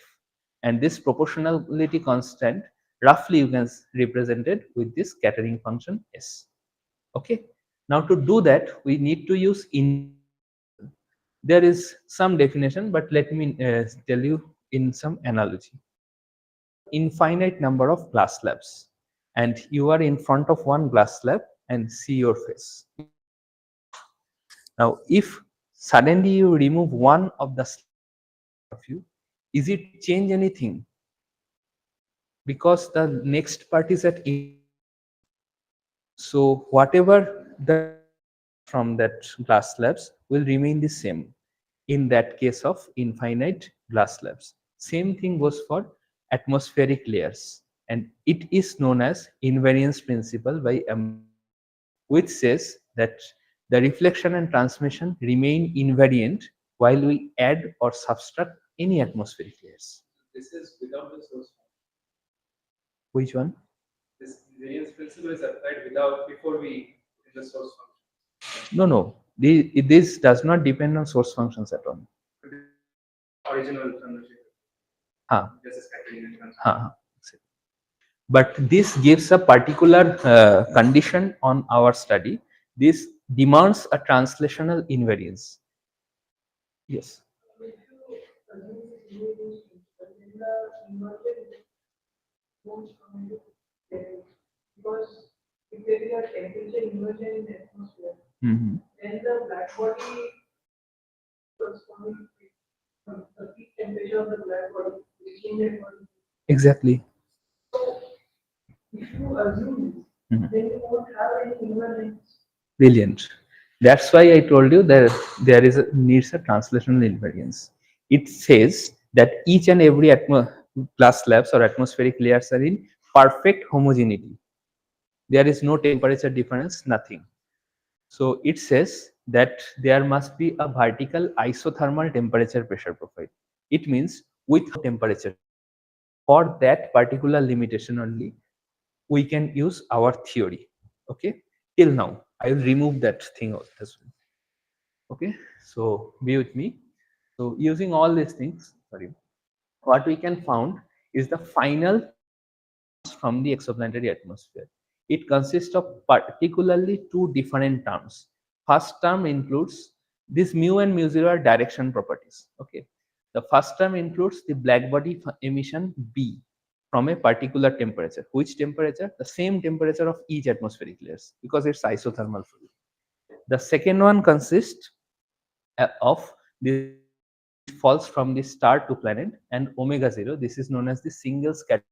and this proportionality constant roughly you can represent it with this scattering function S. Okay. Now to do that, we need to use there is some definition, but let me tell you in some analogy. Infinite number of glass slabs, and you are in front of one glass slab and see your face. Now if suddenly you remove one of the slabs of you, is it change anything? Because the next part is at in, so whatever the from that glass slabs will remain the same in that case of infinite glass slabs. Same thing goes for atmospheric layers, and it is known as invariance principle by which says that the reflection and transmission remain invariant while we add or subtract any atmospheric layers. This is without the source. Which one? This variance principle is applied without before we in the source function. No. This does not depend on source functions at all. Original conversion. This is scattering and transmission. But this gives a particular condition on our study. This demands a translational invariance. Yes. Because if there is a temperature inversion in the atmosphere, Mhm. then the black body corresponding to the peak temperature of the black body will change according. Exactly. If you assume Mhm. then you won't have any invariance. Brilliant. That's why I told you that there is needs a translational invariance. It says that each and every glass slabs or atmospheric layers are in perfect homogeneity. There is no temperature difference, nothing. So it says that there must be a vertical isothermal temperature pressure profile. It means with temperature. For that particular limitation only, we can use our theory. Okay. Till now, I will remove that thing as well. Okay. So be with me. So using all these things, sorry, what we can found is the final from the exoplanetary atmosphere. It consists of particularly two different terms. First term includes this mu and mu zero are direction properties. Okay. The first term includes the black body emission B. from a particular temperature. Which temperature? The same temperature of each atmospheric layers, because it's isothermal fluid. The second one consists of this falls from the star to planet, and omega 0. This is known as the single scatter.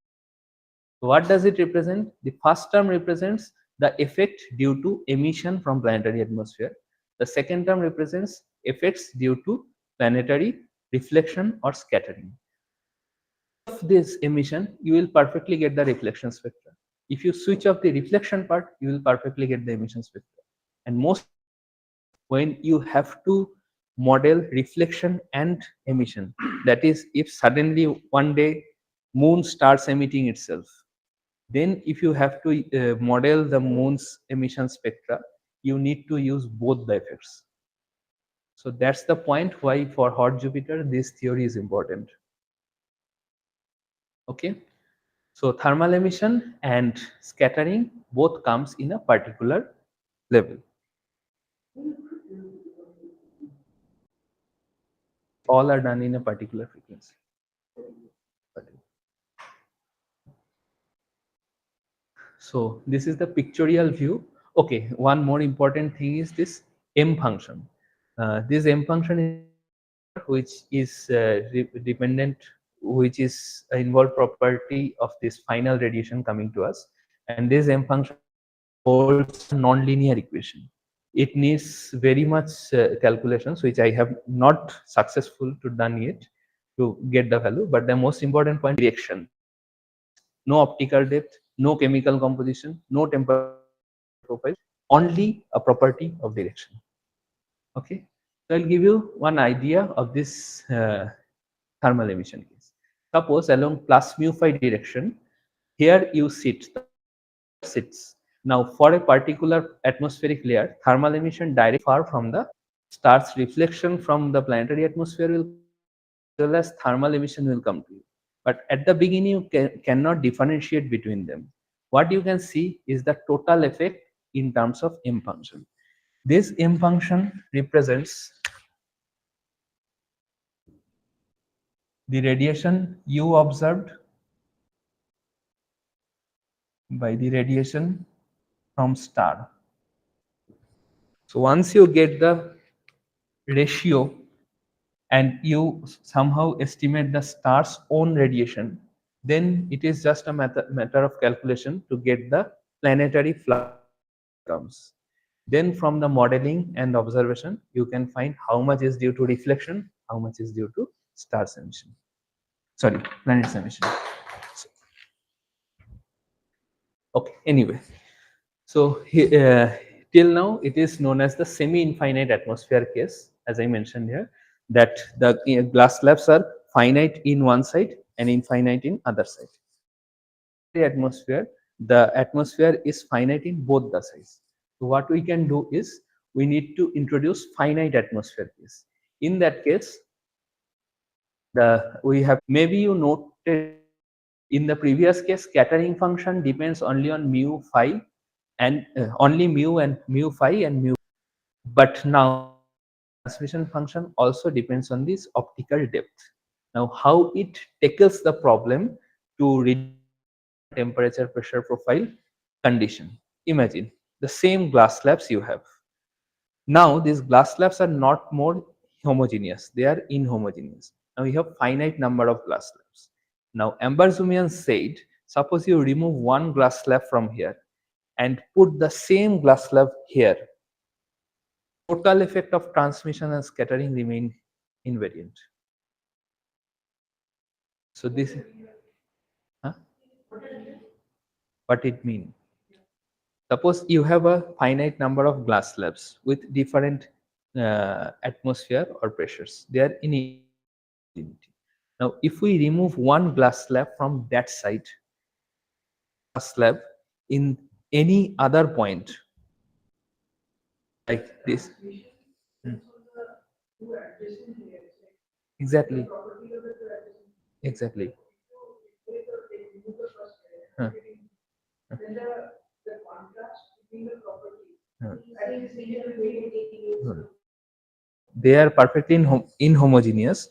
What does it represent? The first term represents the effect due to emission from planetary atmosphere. The second term represents effects due to planetary reflection or scattering. Of this emission, you will perfectly get the reflection spectra. If you switch off the reflection part, you will perfectly get the emission spectra. And most when you have to model reflection and emission, that is, if suddenly one day moon starts emitting itself, then if you have to model the moon's emission spectra, you need to use both the effects. So that's the point why for hot Jupiter this theory is important. Okay, so thermal emission and scattering both comes in a particular level. All are done in a particular frequency. So this is the pictorial view. Okay, one more important thing is this M function. This M function is which is dependent, which is involved property of this final radiation coming to us, and this M function holds non-linear equation. It needs very much calculations, which I have not successful to done yet to get the value. But the most important point, direction. No optical depth, no chemical composition, no temperature profile, only a property of direction. Okay, so I'll give you one idea of this thermal emission case. Suppose along plus mu phi direction, here you sits. Now for a particular atmospheric layer, thermal emission direct far from the star's reflection from the planetary atmosphere will, as well as thermal emission will come to you. But at the beginning, you cannot differentiate between them. What you can see is the total effect in terms of M function. This M function represents the radiation you observed by the radiation from star. So once you get the ratio and you somehow estimate the star's own radiation, then it is just a matter of calculation to get the planetary flux terms. Then from the modeling and observation, you can find how much is due to reflection, how much is due to star's emission. Sorry, planet's emission. Okay, anyway. So till now, it is known as the semi-infinite atmosphere case, as I mentioned here, that the glass slabs are finite in one side and infinite in other side. The atmosphere is finite in both the sides. So what we can do is we need to introduce finite atmosphere case. In that case, we have, maybe you noted in the previous case, scattering function depends only on mu phi and only mu and mu phi and mu. But now transmission function also depends on this optical depth. Now how it tackles the problem to reduce temperature pressure profile condition. Imagine the same glass slabs you have. Now these glass slabs are not more homogeneous, they are inhomogeneous. Now you have finite number of glass slabs. Now Ambarzumian said, suppose you remove one glass slab from here and put the same glass slab here, total effect of transmission and scattering remain invariant. So this, huh? What it mean? Suppose you have a finite number of glass slabs with different atmosphere or pressures. They are in infinity. Now, if we remove one glass slab from that side, glass slab in any other point, like this. Exactly. Exactly. Huh. Huh. They are perfectly inhomogeneous.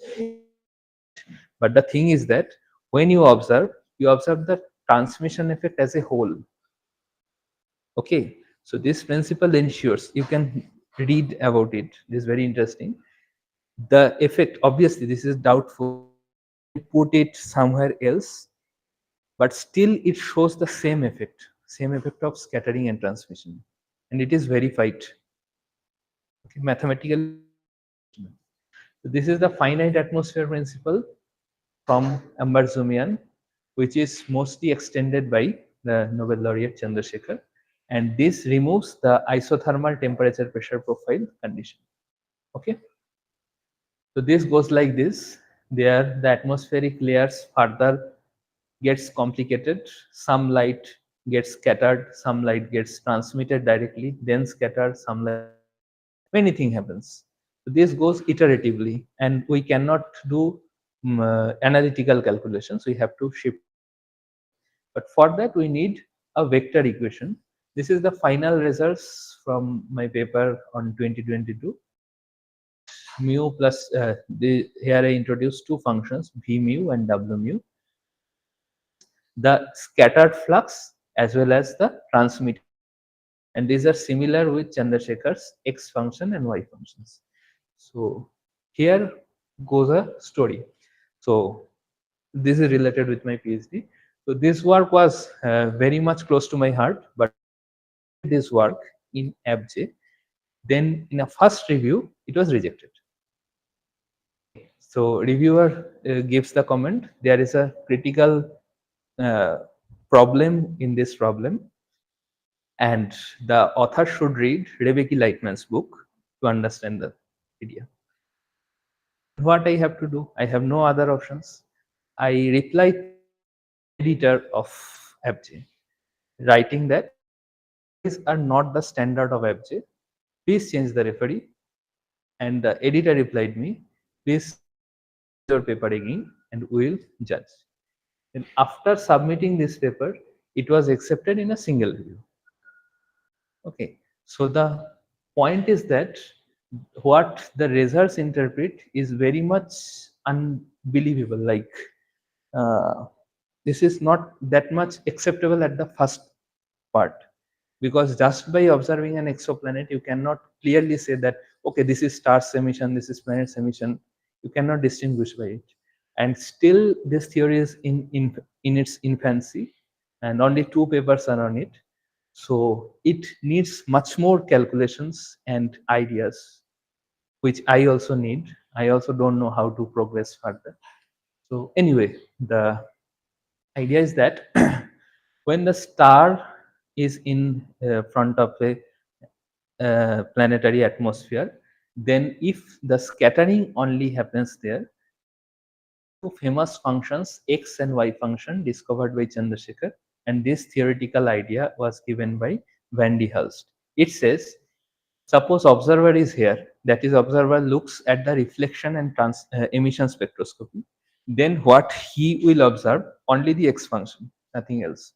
But the thing is that when you observe, you observe the transmission effect as a whole. Okay, so this principle ensures, you can read about it, this is very interesting. The effect, obviously this is doubtful, put it somewhere else, but still it shows the same effect of scattering and transmission, and it is verified, okay, mathematically. So this is the finite atmosphere principle from Ambarzumian, which is mostly extended by the Nobel laureate Chandrasekhar, and this removes the isothermal temperature pressure profile condition. Okay, so this goes like this. There, the atmospheric layers further gets complicated. Some light gets scattered, some light gets transmitted directly, then scattered, some light, many things happens. So this goes iteratively, and we cannot do analytical calculations. We have to shift. But for that, we need a vector equation. This is the final results from my paper on 2022. Mu plus, here I introduced two functions, V mu and W mu. The scattered flux as well as the transmitted. And these are similar with Chandrasekhar's X function and Y functions. So here goes a story. So this is related with my PhD. So this work was very much close to my heart, but this work in ABJ, then in a first review, it was rejected. So reviewer gives the comment, there is a critical problem in this problem, and the author should read Rebecca Lightman's book to understand the idea. What I have to do? I have no other options. I reply to the editor of ABJ, writing that these are not the standard of ABJ. Please change the referee. And the editor replied me, please your paper again and we will judge. And after submitting this paper, it was accepted in a single review. Okay, so the point is that what the results interpret is very much unbelievable. Like this is not that much acceptable at the first part, because just by observing an exoplanet, you cannot clearly say that okay, this is star's emission, this is planet's emission. You cannot distinguish by it, and still this theory is in its infancy, and only two papers are on it. So it needs much more calculations and ideas, which I also need. I also don't know how to progress further. So anyway, the idea is that when the star is in front of a planetary atmosphere, then if the scattering only happens there, two famous functions, X and Y function, discovered by Chandrasekhar, and this theoretical idea was given by Van de Hulst. It says, suppose observer is here, that is observer looks at the reflection and emission spectroscopy, then what he will observe? Only the X function, nothing else.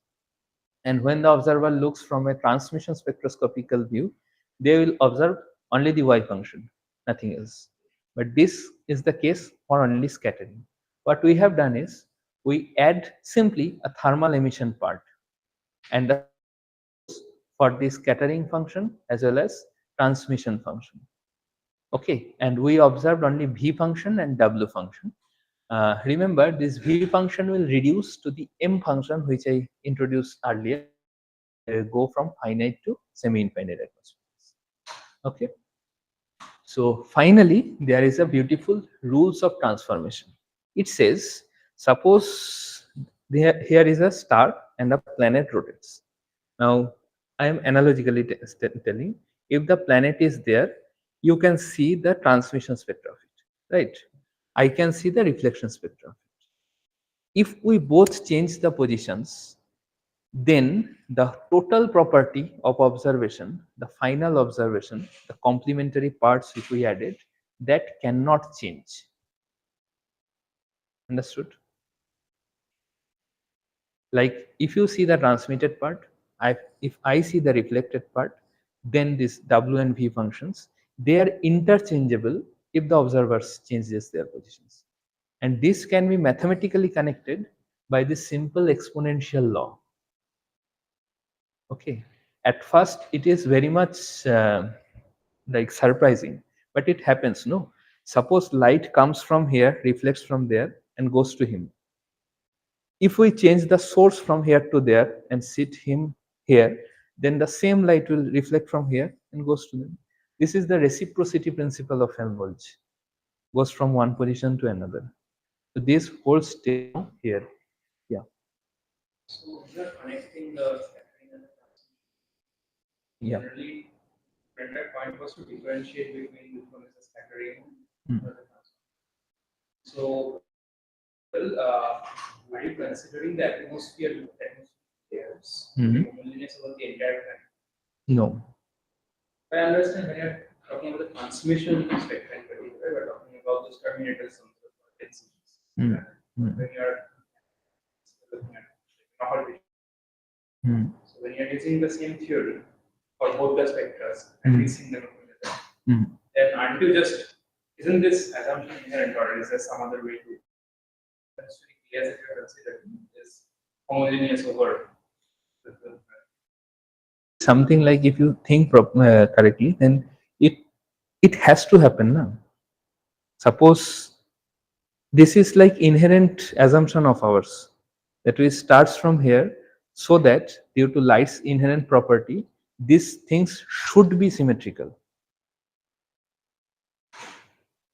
And when the observer looks from a transmission spectroscopical view, they will observe only the Y function, nothing else. But this is the case for only scattering. What we have done is we add simply a thermal emission part, and for the scattering function as well as transmission function. Okay, and we observed only V function and W function. Remember, this V function will reduce to the M function, which I introduced earlier, go from finite to semi-infinite atmospheres. Okay. So finally, there is a beautiful rules of transformation. It says, suppose here is a star and a planet rotates. Now, I am analogically telling, if the planet is there, you can see the transmission spectra of it, right? I can see the reflection spectra of it. If we both change the positions, then the total property of observation, the final observation, the complementary parts which we added, that cannot change. Understood? Like if you see the transmitted part, if I see the reflected part, then this W and V functions, they are interchangeable if the observers changes their positions. And this can be mathematically connected by this simple exponential law. Okay, at first it is very much like surprising, but it happens. No, suppose light comes from here, reflects from there, and goes to him. If we change the source from here to there and sit him here, then the same light will reflect from here and goes to them. This is the reciprocity principle of Helmholtz. Goes from one position to another. So this holds still here. Yeah. So we are connecting the scattering and the transmission. Yeah. Generally, when that point was to differentiate between which one is the scattering Mm. or the transmission. So, well, are you considering the atmosphere layers, Mhm. homogeneous over the entire planet? No. I understand when you're talking about the transmission spectrum, particularly, we're talking about those terminators of the densities. Mm. When Mm. you're looking at upper vision. Mm. So when you're using the same theory for both the spectra and Mm. mixing them together, Mm. then aren't you just, isn't this assumption inherent or is there some other way to actually clear that you're considering is homogeneous over the Something like if you think correctly, then it has to happen now. Suppose this is like inherent assumption of ours that we starts from here, so that due to light's inherent property, these things should be symmetrical.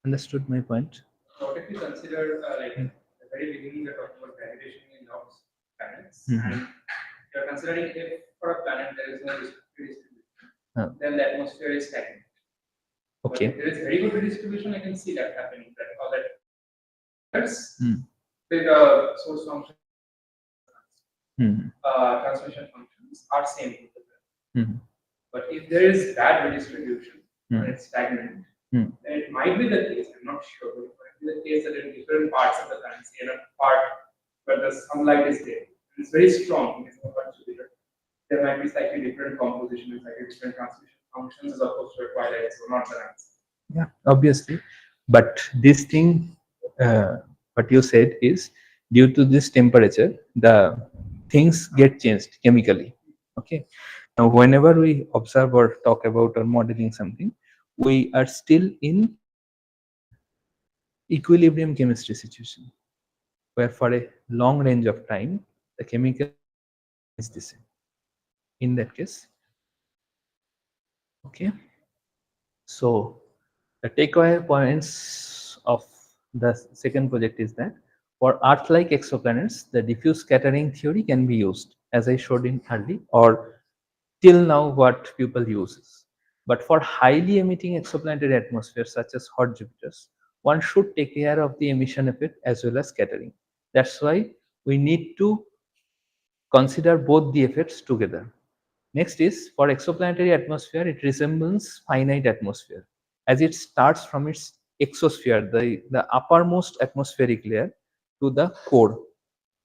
Understood my point? what if you consider like at the very beginning you're talking about gravitational laws planets Mhm. and you're considering if for a planet there is no redistribution, Huh. then the atmosphere is stagnant. But Okay. if there is very good redistribution, I can see that happening. That all that that's Mm. with the source function Mhm. transmission functions are same. Mhm. But if there is bad redistribution or Mm. it's stagnant, Mm. then it might be the case, I'm not sure, but it might be the case that in different parts of the galaxy, in a part where the sunlight is there, and it's very strong, it's not much bigger, there might be slightly different composition and slightly different transmission functions as opposed to a twilight, so not the answer. Yeah, obviously. But this thing, what you said is due to this temperature, the things get changed chemically. Okay. Now, whenever we observe or talk about or modeling something, we are still in equilibrium chemistry situation, where for a long range of time, the chemical is the same. In that case, okay. So the takeaway points of the second project is that for Earth-like exoplanets, the diffuse scattering theory can be used, as I showed in early, or till now what people uses. But for highly emitting exoplanetary atmospheres such as hot Jupiters, one should take care of the emission effect as well as scattering. That's why we need to consider both the effects together. Next is for exoplanetary atmosphere, it resembles finite atmosphere as it starts from its exosphere, the uppermost atmospheric layer, to the core,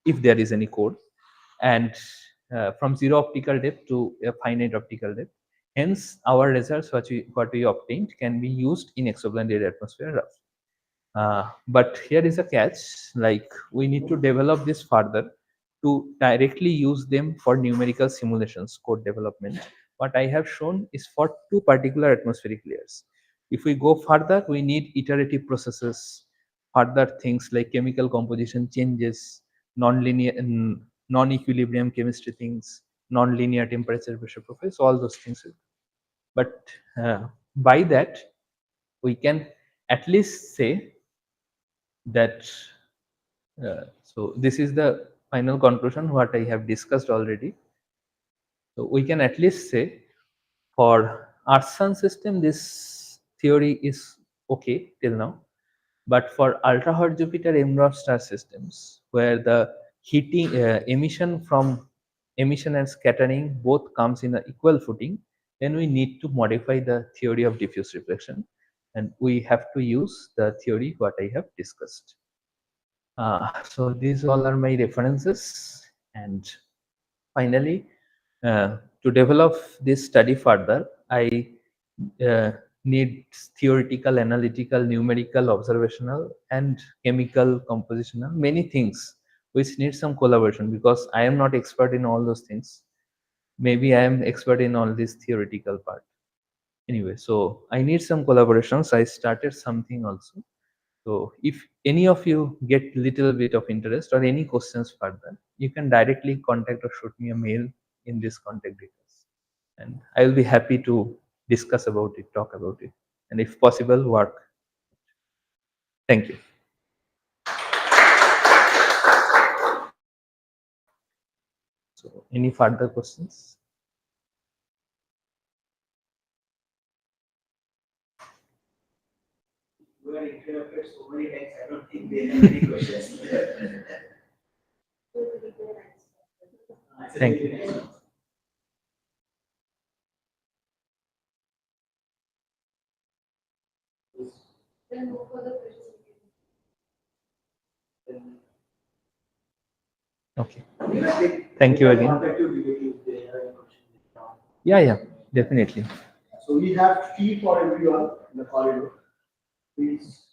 if there is any core, and from zero optical depth to a finite optical depth. Hence, our results what we obtained can be used in exoplanetary atmosphere. But here is a catch, like we need to develop this further to directly use them for numerical simulations, code development. What I have shown is for two particular atmospheric layers. If we go further, we need iterative processes, further things like chemical composition changes, non-linear, non-equilibrium chemistry things, non-linear temperature pressure profiles, all those things. But by that, we can at least say that so this is the final conclusion what I have discussed already. So we can at least say for Earth Sun system this theory is okay till now, but for ultra hot Jupiter M-Dot star systems where the heating emission from emission and scattering both comes in an equal footing, then we need to modify the theory of diffuse reflection, and we have to use the theory what I have discussed. So these all are my references, and finally, to develop this study further, I need theoretical, analytical, numerical, observational, and chemical compositional, many things which needs some collaboration because I am not expert in all those things. Maybe I am expert in all this theoretical part. Anyway, so I need some collaborations. I started something also. So if any of you get little bit of interest or any questions further, you can directly contact or shoot me a mail in this contact details. And I will be happy to discuss about it, talk about it, and if possible, work. Thank you. So any further questions? We are interrupted so many times, I don't think they have any questions. Thank you. Then no further questions. Okay. Thank you again. Contact you directly if they have any questions. Yeah, definitely. So we have tea for everyone in the corridor. Please